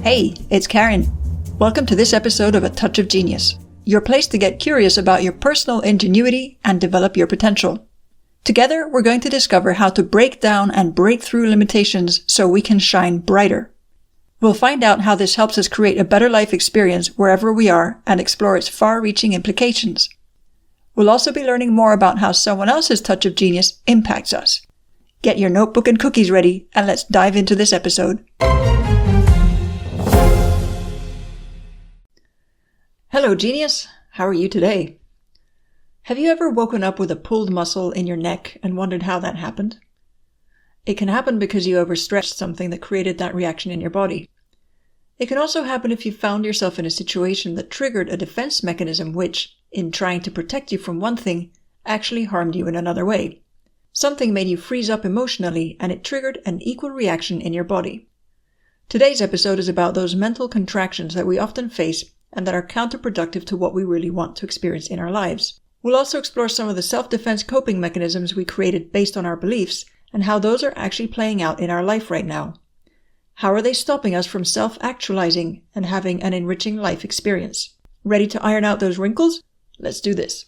Hey, it's Karen. Welcome to this episode of A Touch of Genius, your place to get curious about your personal ingenuity and develop your potential. Together, we're going to discover how to break down and break through limitations so we can shine brighter. We'll find out how this helps us create a better life experience wherever we are and explore its far-reaching implications. We'll also be learning more about how someone else's touch of genius impacts us. Get your notebook and cookies ready, and let's dive into this episode. Hello, genius. How are you today? Have you ever woken up with a pulled muscle in your neck and wondered how that happened? It can happen because you overstretched something that created that reaction in your body. It can also happen if you found yourself in a situation that triggered a defense mechanism which, in trying to protect you from one thing, actually harmed you in another way. Something made you freeze up emotionally and it triggered an equal reaction in your body. Today's episode is about those mental contractions that we often face and that are counterproductive to what we really want to experience in our lives. We'll also explore some of the self-defense coping mechanisms we created based on our beliefs and how those are actually playing out in our life right now. How are they stopping us from self-actualizing and having an enriching life experience? Ready to iron out those wrinkles? Let's do this.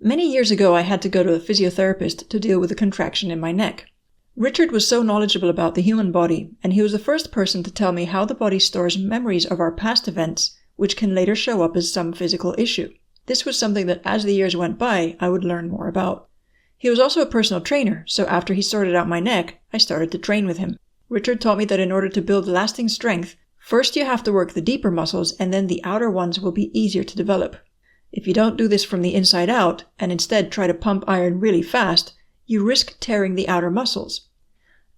Many years ago, I had to go to a physiotherapist to deal with a contraction in my neck. Richard was so knowledgeable about the human body, and he was the first person to tell me how the body stores memories of our past events, which can later show up as some physical issue. This was something that as the years went by, I would learn more about. He was also a personal trainer, so after he sorted out my neck, I started to train with him. Richard taught me that in order to build lasting strength, first you have to work the deeper muscles and then the outer ones will be easier to develop. If you don't do this from the inside out, and instead try to pump iron really fast, you risk tearing the outer muscles.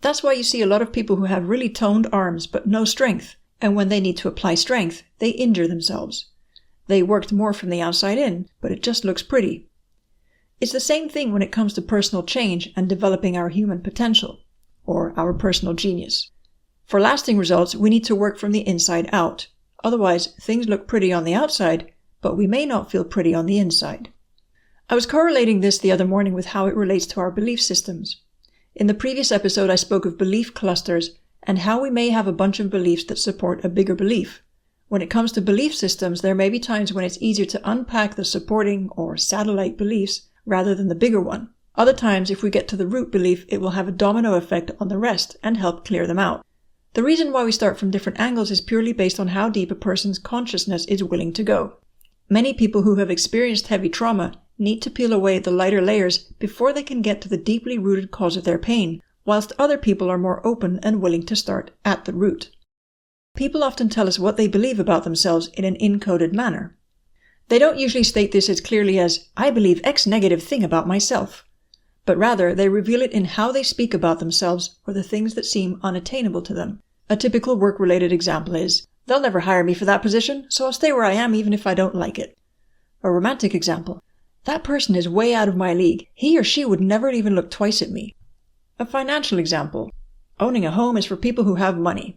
That's why you see a lot of people who have really toned arms but no strength, and when they need to apply strength, they injure themselves. They worked more from the outside in, but it just looks pretty. It's the same thing when it comes to personal change and developing our human potential, or our personal genius. For lasting results, we need to work from the inside out. Otherwise, things look pretty on the outside, but we may not feel pretty on the inside. I was correlating this the other morning with how it relates to our belief systems. In the previous episode, I spoke of belief clusters and how we may have a bunch of beliefs that support a bigger belief. When it comes to belief systems, there may be times when it's easier to unpack the supporting or satellite beliefs rather than the bigger one. Other times, if we get to the root belief, it will have a domino effect on the rest and help clear them out. The reason why we start from different angles is purely based on how deep a person's consciousness is willing to go. Many people who have experienced heavy trauma need to peel away the lighter layers before they can get to the deeply rooted cause of their pain, whilst other people are more open and willing to start at the root. People often tell us what they believe about themselves in an encoded manner. They don't usually state this as clearly as, "I believe X negative thing about myself," but rather they reveal it in how they speak about themselves or the things that seem unattainable to them. A typical work-related example is, "They'll never hire me for that position, so I'll stay where I am even if I don't like it." A romantic example, "That person is way out of my league. He or she would never even look twice at me." A financial example, "Owning a home is for people who have money."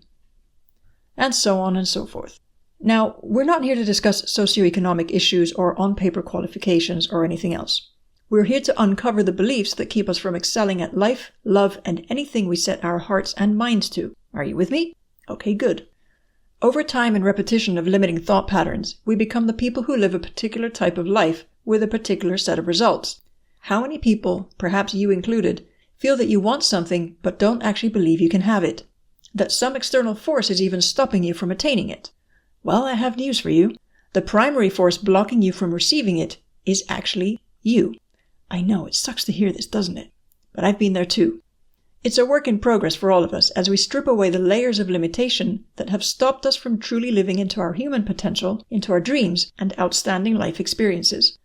And so on and so forth. Now, we're not here to discuss socioeconomic issues or on-paper qualifications or anything else. We're here to uncover the beliefs that keep us from excelling at life, love, and anything we set our hearts and minds to. Are you with me? Okay, good. Over time and repetition of limiting thought patterns, we become the people who live a particular type of life with a particular set of results. How many people, perhaps you included, feel that you want something but don't actually believe you can have it? That some external force is even stopping you from attaining it? Well, I have news for you. The primary force blocking you from receiving it is actually you. I know, it sucks to hear this, doesn't it? But I've been there too. It's a work in progress for all of us as we strip away the layers of limitation that have stopped us from truly living into our human potential, into our dreams and outstanding life experiences.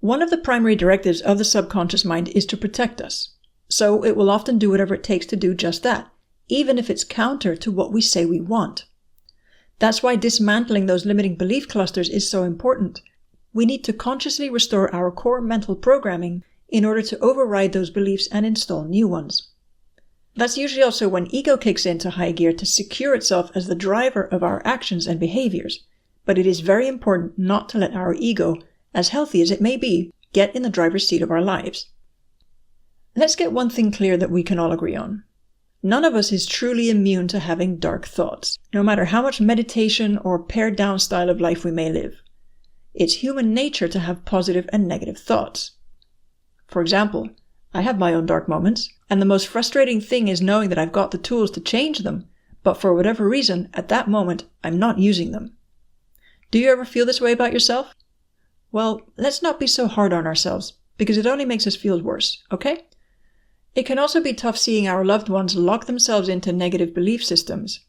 One of the primary directives of the subconscious mind is to protect us. So it will often do whatever it takes to do just that, even if it's counter to what we say we want. That's why dismantling those limiting belief clusters is so important. We need to consciously restore our core mental programming in order to override those beliefs and install new ones. That's usually also when ego kicks into high gear to secure itself as the driver of our actions and behaviors. But it is very important not to let our ego, as healthy as it may be, get in the driver's seat of our lives. Let's get one thing clear that we can all agree on. None of us is truly immune to having dark thoughts, no matter how much meditation or pared down style of life we may live. It's human nature to have positive and negative thoughts. For example, I have my own dark moments, and the most frustrating thing is knowing that I've got the tools to change them, but for whatever reason, at that moment, I'm not using them. Do you ever feel this way about yourself? Well, let's not be so hard on ourselves, because it only makes us feel worse, okay? It can also be tough seeing our loved ones lock themselves into negative belief systems.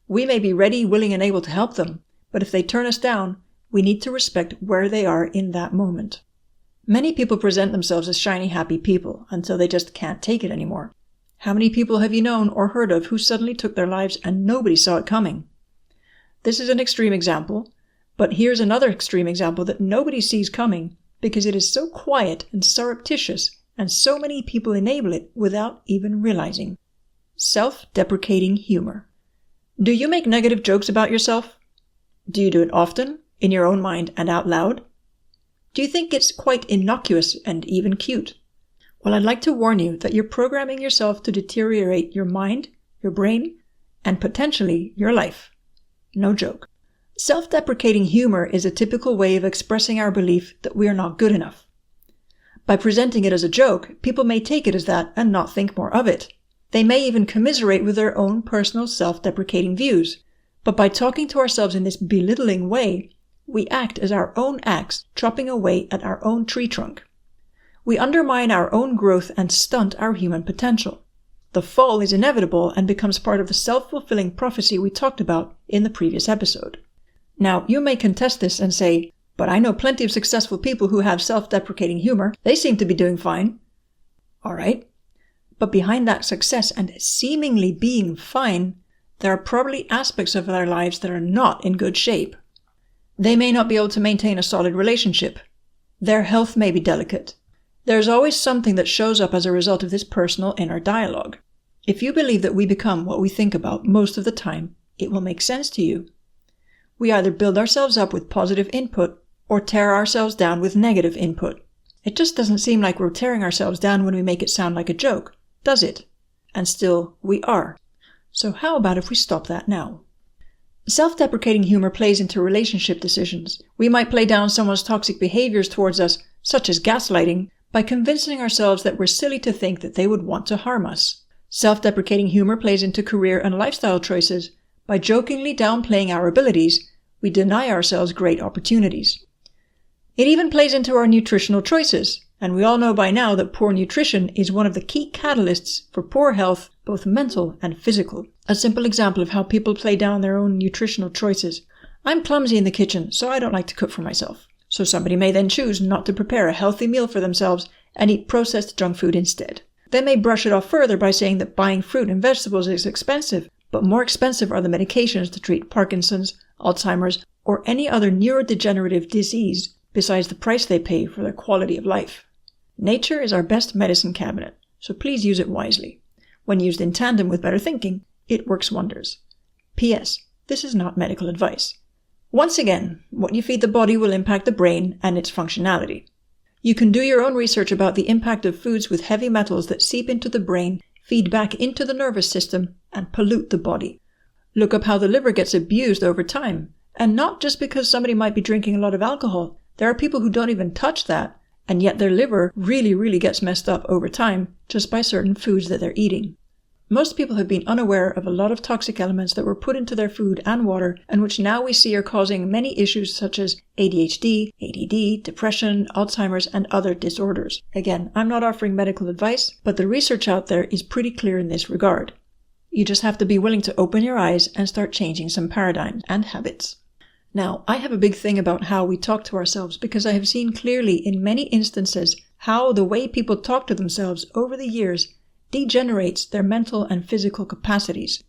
We may be ready, willing, and able to help them, but if they turn us down, we need to respect where they are in that moment. Many people present themselves as shiny, happy people until they just can't take it anymore. How many people have you known or heard of who suddenly took their lives and nobody saw it coming? This is an extreme example, but here's another extreme example that nobody sees coming because it is so quiet and surreptitious and so many people enable it without even realizing. Self-deprecating humor. Do you make negative jokes about yourself? Do you do it often, in your own mind and out loud? Do you think it's quite innocuous and even cute? Well, I'd like to warn you that you're programming yourself to deteriorate your mind, your brain, and potentially your life. No joke. Self-deprecating humor is a typical way of expressing our belief that we are not good enough. By presenting it as a joke, people may take it as that and not think more of it. They may even commiserate with their own personal self-deprecating views. But by talking to ourselves in this belittling way, we act as our own axe chopping away at our own tree trunk. We undermine our own growth and stunt our human potential. The fall is inevitable and becomes part of the self-fulfilling prophecy we talked about in the previous episode. Now, you may contest this and say, but I know plenty of successful people who have self-deprecating humor. They seem to be doing fine. All right. But behind that success and seemingly being fine, there are probably aspects of their lives that are not in good shape. They may not be able to maintain a solid relationship. Their health may be delicate. There's always something that shows up as a result of this personal inner dialogue. If you believe that we become what we think about most of the time, it will make sense to you. We either build ourselves up with positive input or tear ourselves down with negative input. It just doesn't seem like we're tearing ourselves down when we make it sound like a joke, does it? And still, we are. So how about if we stop that now? Self-deprecating humor plays into relationship decisions. We might play down someone's toxic behaviors towards us, such as gaslighting, by convincing ourselves that we're silly to think that they would want to harm us. Self-deprecating humor plays into career and lifestyle choices. By jokingly downplaying our abilities, we deny ourselves great opportunities. It even plays into our nutritional choices, and we all know by now that poor nutrition is one of the key catalysts for poor health, both mental and physical. A simple example of how people play down their own nutritional choices. I'm clumsy in the kitchen, so I don't like to cook for myself. So somebody may then choose not to prepare a healthy meal for themselves and eat processed junk food instead. They may brush it off further by saying that buying fruit and vegetables is expensive, but more expensive are the medications to treat Parkinson's, Alzheimer's, or any other neurodegenerative disease besides the price they pay for their quality of life. Nature is our best medicine cabinet, so please use it wisely. When used in tandem with better thinking, it works wonders. P.S. This is not medical advice. Once again, what you feed the body will impact the brain and its functionality. You can do your own research about the impact of foods with heavy metals that seep into the brain, feed back into the nervous system, and pollute the body. Look up how the liver gets abused over time. And not just because somebody might be drinking a lot of alcohol. There are people who don't even touch that, and yet their liver really gets messed up over time just by certain foods that they're eating. Most people have been unaware of a lot of toxic elements that were put into their food and water, and which now we see are causing many issues such as ADHD, ADD, depression, Alzheimer's, and other disorders. Again, I'm not offering medical advice, but the research out there is pretty clear in this regard. You just have to be willing to open your eyes and start changing some paradigms and habits. Now, I have a big thing about how we talk to ourselves because I have seen clearly in many instances how the way people talk to themselves over the years degenerates their mental and physical capacities.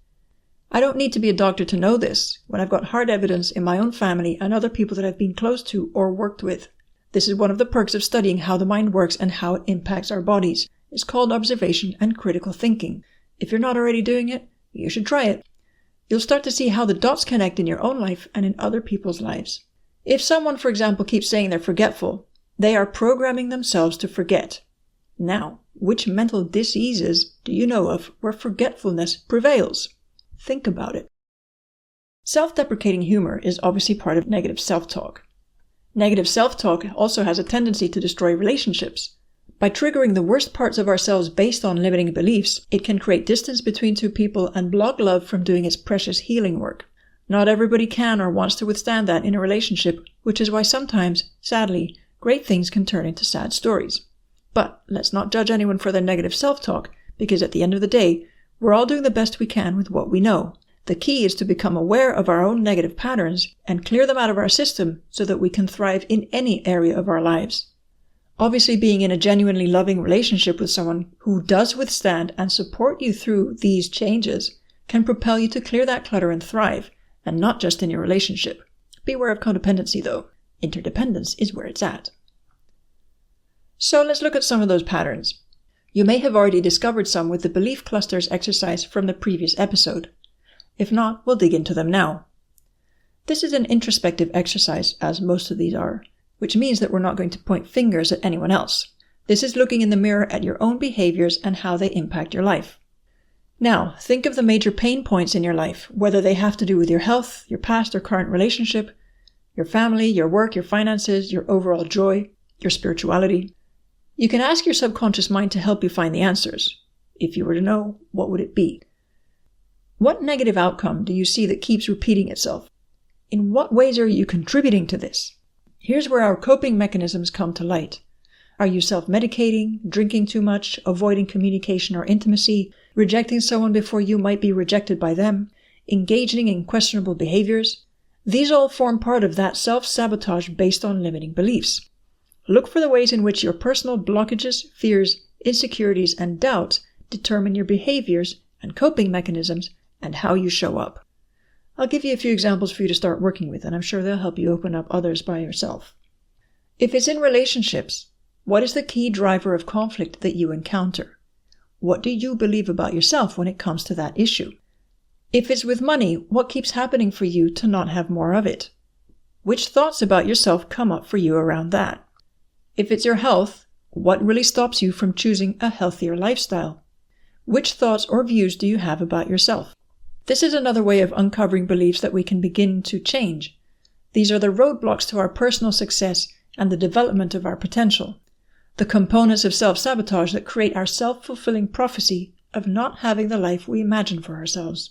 I don't need to be a doctor to know this when I've got hard evidence in my own family and other people that I've been close to or worked with. This is one of the perks of studying how the mind works and how it impacts our bodies. It's called observation and critical thinking. If you're not already doing it, you should try it. You'll start to see how the dots connect in your own life and in other people's lives. If someone, for example, keeps saying they're forgetful, they are programming themselves to forget. Now, which mental diseases do you know of where forgetfulness prevails? Think about it. Self-deprecating humor is obviously part of negative self-talk. Negative self-talk also has a tendency to destroy relationships. By triggering the worst parts of ourselves based on limiting beliefs, it can create distance between two people and block love from doing its precious healing work. Not everybody can or wants to withstand that in a relationship, which is why sometimes, sadly, great things can turn into sad stories. But let's not judge anyone for their negative self-talk, because at the end of the day, we're all doing the best we can with what we know. The key is to become aware of our own negative patterns and clear them out of our system so that we can thrive in any area of our lives. Obviously, being in a genuinely loving relationship with someone who does withstand and support you through these changes can propel you to clear that clutter and thrive, and not just in your relationship. Beware of codependency though. Interdependence is where it's at. So let's look at some of those patterns. You may have already discovered some with the belief clusters exercise from the previous episode. If not, we'll dig into them now. This is an introspective exercise, as most of these are, which means that we're not going to point fingers at anyone else. This is looking in the mirror at your own behaviors and how they impact your life. Now, think of the major pain points in your life, whether they have to do with your health, your past or current relationship, your family, your work, your finances, your overall joy, your spirituality. You can ask your subconscious mind to help you find the answers. If you were to know, what would it be? What negative outcome do you see that keeps repeating itself? In what ways are you contributing to this? Here's where our coping mechanisms come to light. Are you self-medicating, drinking too much, avoiding communication or intimacy, rejecting someone before you might be rejected by them, engaging in questionable behaviors? These all form part of that self-sabotage based on limiting beliefs. Look for the ways in which your personal blockages, fears, insecurities, and doubts determine your behaviors and coping mechanisms and how you show up. I'll give you a few examples for you to start working with, and I'm sure they'll help you open up others by yourself. If it's in relationships, what is the key driver of conflict that you encounter? What do you believe about yourself when it comes to that issue? If it's with money, what keeps happening for you to not have more of it? Which thoughts about yourself come up for you around that? If it's your health, what really stops you from choosing a healthier lifestyle? Which thoughts or views do you have about yourself? This is another way of uncovering beliefs that we can begin to change. These are the roadblocks to our personal success and the development of our potential. The components of self-sabotage that create our self-fulfilling prophecy of not having the life we imagine for ourselves.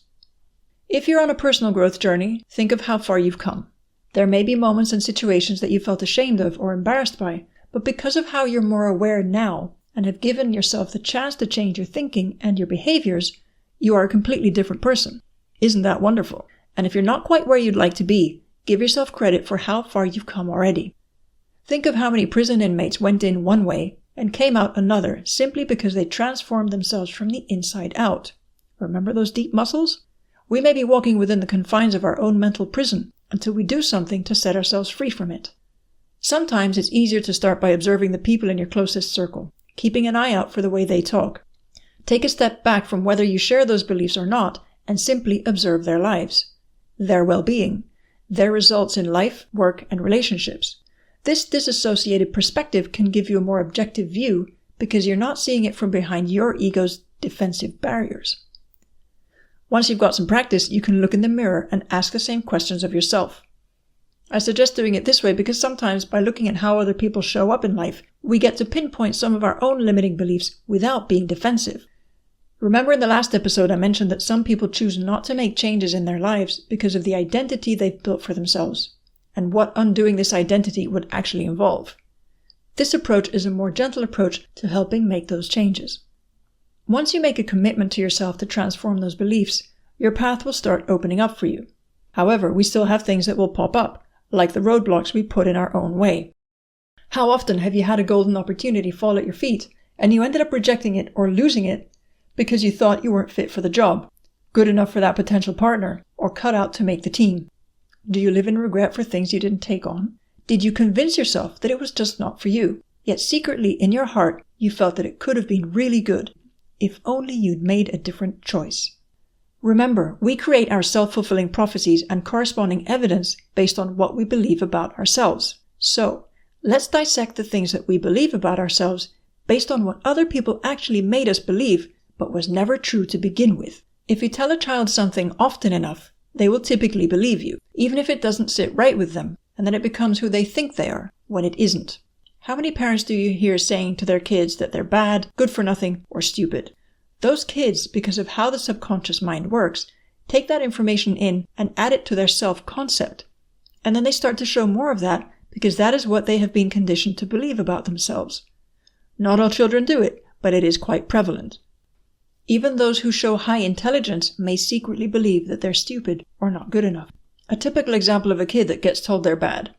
If you're on a personal growth journey, think of how far you've come. There may be moments and situations that you felt ashamed of or embarrassed by, but because of how you're more aware now and have given yourself the chance to change your thinking and your behaviors, you are a completely different person. Isn't that wonderful? And if you're not quite where you'd like to be, give yourself credit for how far you've come already. Think of how many prison inmates went in one way and came out another simply because they transformed themselves from the inside out. Remember those deep muscles? We may be walking within the confines of our own mental prison until we do something to set ourselves free from it. Sometimes it's easier to start by observing the people in your closest circle, keeping an eye out for the way they talk. Take a step back from whether you share those beliefs or not and simply observe their lives, their well-being, their results in life, work, and relationships. This disassociated perspective can give you a more objective view because you're not seeing it from behind your ego's defensive barriers. Once you've got some practice, you can look in the mirror and ask the same questions of yourself. I suggest doing it this way because sometimes by looking at how other people show up in life, we get to pinpoint some of our own limiting beliefs without being defensive. Remember in the last episode I mentioned that some people choose not to make changes in their lives because of the identity they've built for themselves, and what undoing this identity would actually involve. This approach is a more gentle approach to helping make those changes. Once you make a commitment to yourself to transform those beliefs, your path will start opening up for you. However, we still have things that will pop up, like the roadblocks we put in our own way. How often have you had a golden opportunity fall at your feet, and you ended up rejecting it or losing it because you thought you weren't fit for the job, good enough for that potential partner, or cut out to make the team? Do you live in regret for things you didn't take on? Did you convince yourself that it was just not for you, yet secretly in your heart you felt that it could have been really good, if only you'd made a different choice? Remember, we create our self-fulfilling prophecies and corresponding evidence based on what we believe about ourselves. So, let's dissect the things that we believe about ourselves based on what other people actually made us believe, but was never true to begin with. If you tell a child something often enough, they will typically believe you, even if it doesn't sit right with them, and then it becomes who they think they are, when it isn't. How many parents do you hear saying to their kids that they're bad, good for nothing, or stupid? Those kids, because of how the subconscious mind works, take that information in and add it to their self-concept. And then they start to show more of that because that is what they have been conditioned to believe about themselves. Not all children do it, but it is quite prevalent. Even those who show high intelligence may secretly believe that they're stupid or not good enough. A typical example of a kid that gets told they're bad.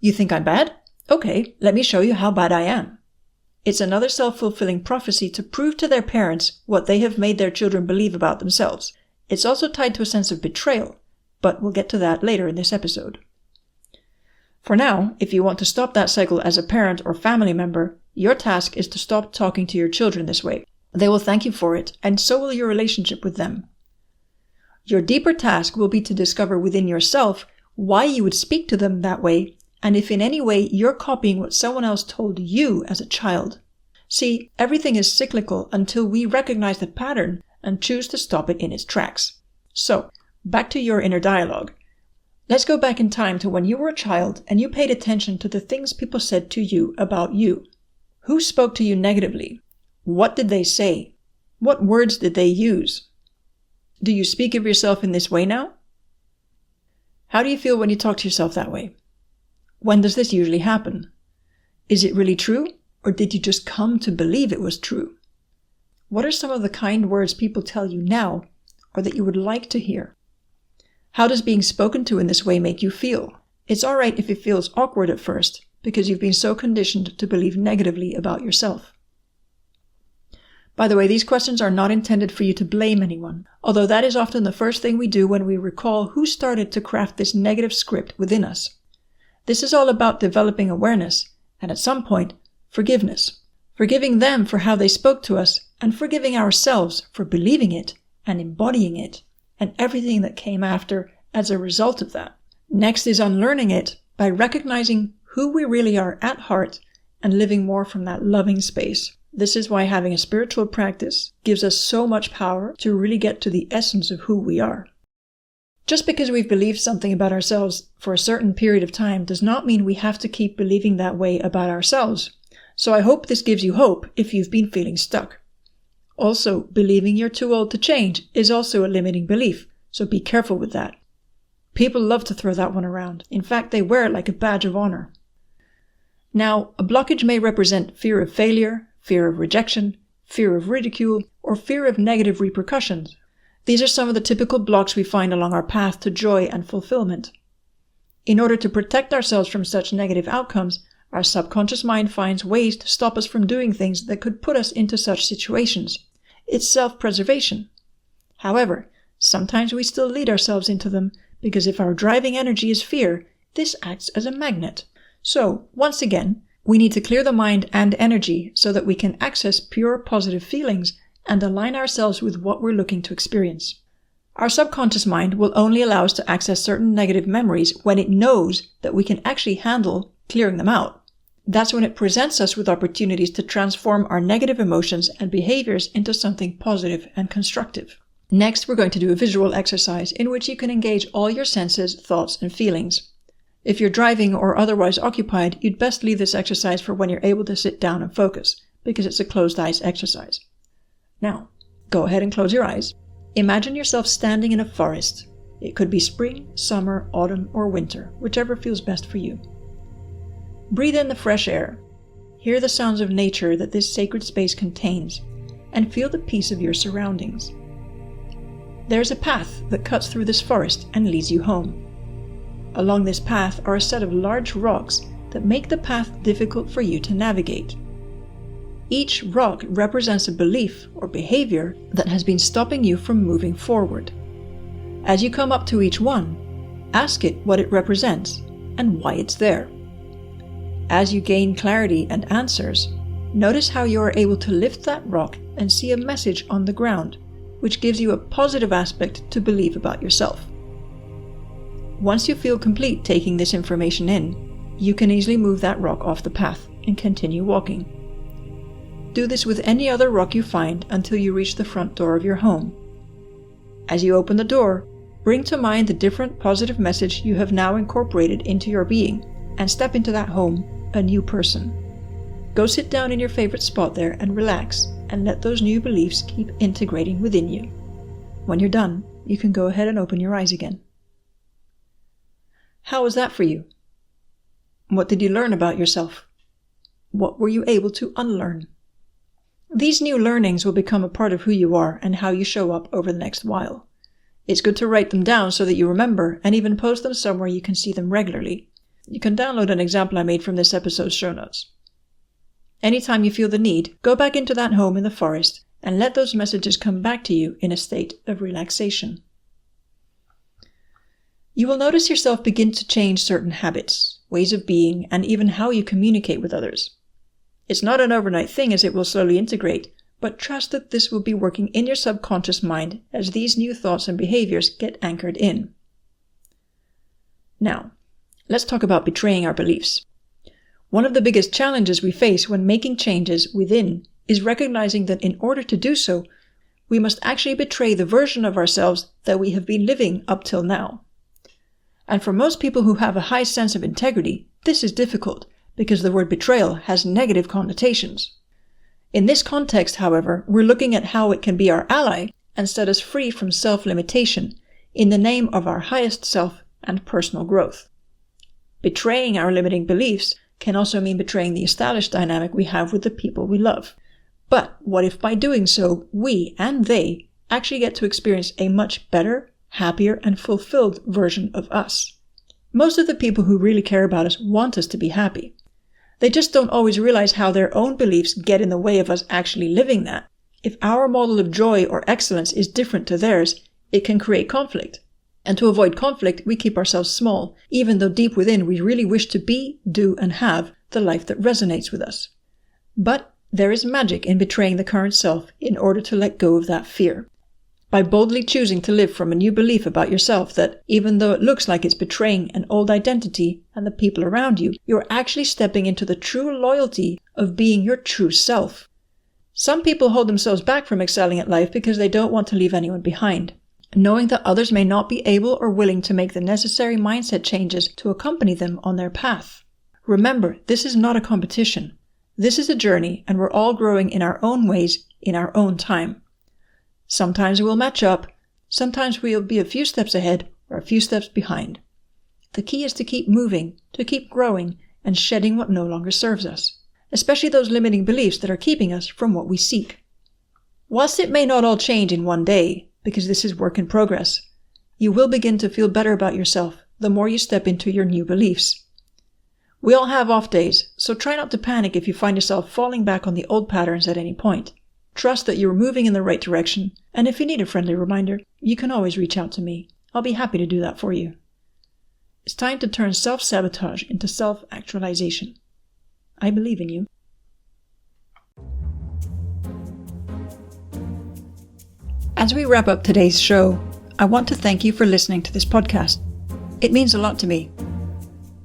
You think I'm bad? Okay, let me show you how bad I am. It's another self-fulfilling prophecy to prove to their parents what they have made their children believe about themselves. It's also tied to a sense of betrayal, but we'll get to that later in this episode. For now, if you want to stop that cycle as a parent or family member, your task is to stop talking to your children this way. They will thank you for it, and so will your relationship with them. Your deeper task will be to discover within yourself why you would speak to them that way, and if in any way you're copying what someone else told you as a child. See, everything is cyclical until we recognize the pattern and choose to stop it in its tracks. So, back to your inner dialogue. Let's go back in time to when you were a child and you paid attention to the things people said to you about you. Who spoke to you negatively? What did they say? What words did they use? Do you speak of yourself in this way now? How do you feel when you talk to yourself that way? When does this usually happen? Is it really true, or did you just come to believe it was true? What are some of the kind words people tell you now, or that you would like to hear? How does being spoken to in this way make you feel? It's alright if it feels awkward at first, because you've been so conditioned to believe negatively about yourself. By the way, these questions are not intended for you to blame anyone, although that is often the first thing we do when we recall who started to craft this negative script within us. This is all about developing awareness, and at some point, forgiveness. Forgiving them for how they spoke to us, and forgiving ourselves for believing it and embodying it, and everything that came after as a result of that. Next is unlearning it by recognizing who we really are at heart and living more from that loving space. This is why having a spiritual practice gives us so much power to really get to the essence of who we are. Just because we've believed something about ourselves for a certain period of time does not mean we have to keep believing that way about ourselves. So I hope this gives you hope if you've been feeling stuck. Also, believing you're too old to change is also a limiting belief, so be careful with that. People love to throw that one around. In fact, they wear it like a badge of honor. Now, a blockage may represent fear of failure, fear of rejection, fear of ridicule, or fear of negative repercussions. These are some of the typical blocks we find along our path to joy and fulfillment. In order to protect ourselves from such negative outcomes, our subconscious mind finds ways to stop us from doing things that could put us into such situations. It's self-preservation. However, sometimes we still lead ourselves into them because if our driving energy is fear, this acts as a magnet. So, once again, we need to clear the mind and energy so that we can access pure positive feelings and align ourselves with what we're looking to experience. Our subconscious mind will only allow us to access certain negative memories when it knows that we can actually handle clearing them out. That's when it presents us with opportunities to transform our negative emotions and behaviors into something positive and constructive. Next, we're going to do a visual exercise in which you can engage all your senses, thoughts, and feelings. If you're driving or otherwise occupied, you'd best leave this exercise for when you're able to sit down and focus, because it's a closed eyes exercise. Now, go ahead and close your eyes. Imagine yourself standing in a forest. It could be spring, summer, autumn, or winter, whichever feels best for you. Breathe in the fresh air. Hear the sounds of nature that this sacred space contains, and feel the peace of your surroundings. There's a path that cuts through this forest and leads you home. Along this path are a set of large rocks that make the path difficult for you to navigate. Each rock represents a belief or behavior that has been stopping you from moving forward. As you come up to each one, ask it what it represents and why it's there. As you gain clarity and answers, notice how you are able to lift that rock and see a message on the ground, which gives you a positive aspect to believe about yourself. Once you feel complete taking this information in, you can easily move that rock off the path and continue walking. do this with any other rock you find until you reach the front door of your home. As you open the door, bring to mind the different positive message you have now incorporated into your being, and step into that home a new person. Go sit down in your favorite spot there and relax, and let those new beliefs keep integrating within you. When you're done, you can go ahead and open your eyes again. How was that for you? What did you learn about yourself? What were you able to unlearn? These new learnings will become a part of who you are and how you show up over the next while. It's good to write them down so that you remember, and even post them somewhere you can see them regularly. You can download an example I made from this episode's show notes. Anytime you feel the need, go back into that home in the forest and let those messages come back to you in a state of relaxation. You will notice yourself begin to change certain habits, ways of being, and even how you communicate with others. It's not an overnight thing, as it will slowly integrate, but trust that this will be working in your subconscious mind as these new thoughts and behaviors get anchored in. Now, let's talk about betraying our beliefs. One of the biggest challenges we face when making changes within is recognizing that in order to do so, we must actually betray the version of ourselves that we have been living up till now. And for most people who have a high sense of integrity, this is difficult because the word betrayal has negative connotations. In this context, however, we're looking at how it can be our ally and set us free from self-limitation in the name of our highest self and personal growth. Betraying our limiting beliefs can also mean betraying the established dynamic we have with the people we love. But what if by doing so, we and they actually get to experience a much better, happier, and fulfilled version of us? Most of the people who really care about us want us to be happy. They just don't always realize how their own beliefs get in the way of us actually living that. If our model of joy or excellence is different to theirs, it can create conflict. And to avoid conflict, we keep ourselves small, even though deep within we really wish to be, do, and have the life that resonates with us. But there is magic in betraying the current self in order to let go of that fear. By boldly choosing to live from a new belief about yourself that, even though it looks like it's betraying an old identity and the people around you, you're actually stepping into the true loyalty of being your true self. Some people hold themselves back from excelling at life because they don't want to leave anyone behind, knowing that others may not be able or willing to make the necessary mindset changes to accompany them on their path. Remember, this is not a competition. This is a journey, and we're all growing in our own ways, in our own time. Sometimes we'll match up, sometimes we'll be a few steps ahead or a few steps behind. The key is to keep moving, to keep growing, and shedding what no longer serves us, especially those limiting beliefs that are keeping us from what we seek. Whilst it may not all change in one day, because this is work in progress, you will begin to feel better about yourself the more you step into your new beliefs. We all have off days, so try not to panic if you find yourself falling back on the old patterns at any point. Trust that you're moving in the right direction, and if you need a friendly reminder, you can always reach out to me. I'll be happy to do that for you. It's time to turn self-sabotage into self-actualization. I believe in you. As we wrap up today's show, I want to thank you for listening to this podcast. It means a lot to me.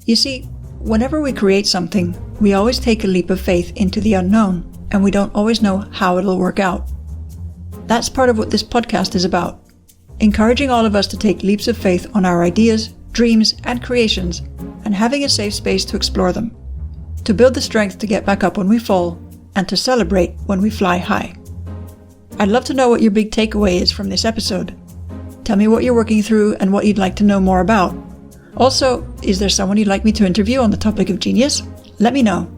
You see, whenever we create something, we always take a leap of faith into the unknown, and we don't always know how it'll work out. That's part of what this podcast is about, encouraging all of us to take leaps of faith on our ideas, dreams, and creations, and having a safe space to explore them, to build the strength to get back up when we fall, and to celebrate when we fly high. I'd love to know what your big takeaway is from this episode. Tell me what you're working through and what you'd like to know more about. Also, is there someone you'd like me to interview on the topic of genius? Let me know.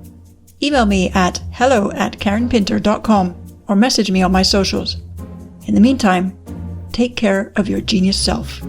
Email me at hello@karenpinter.com or message me on my socials. In the meantime, take care of your genius self.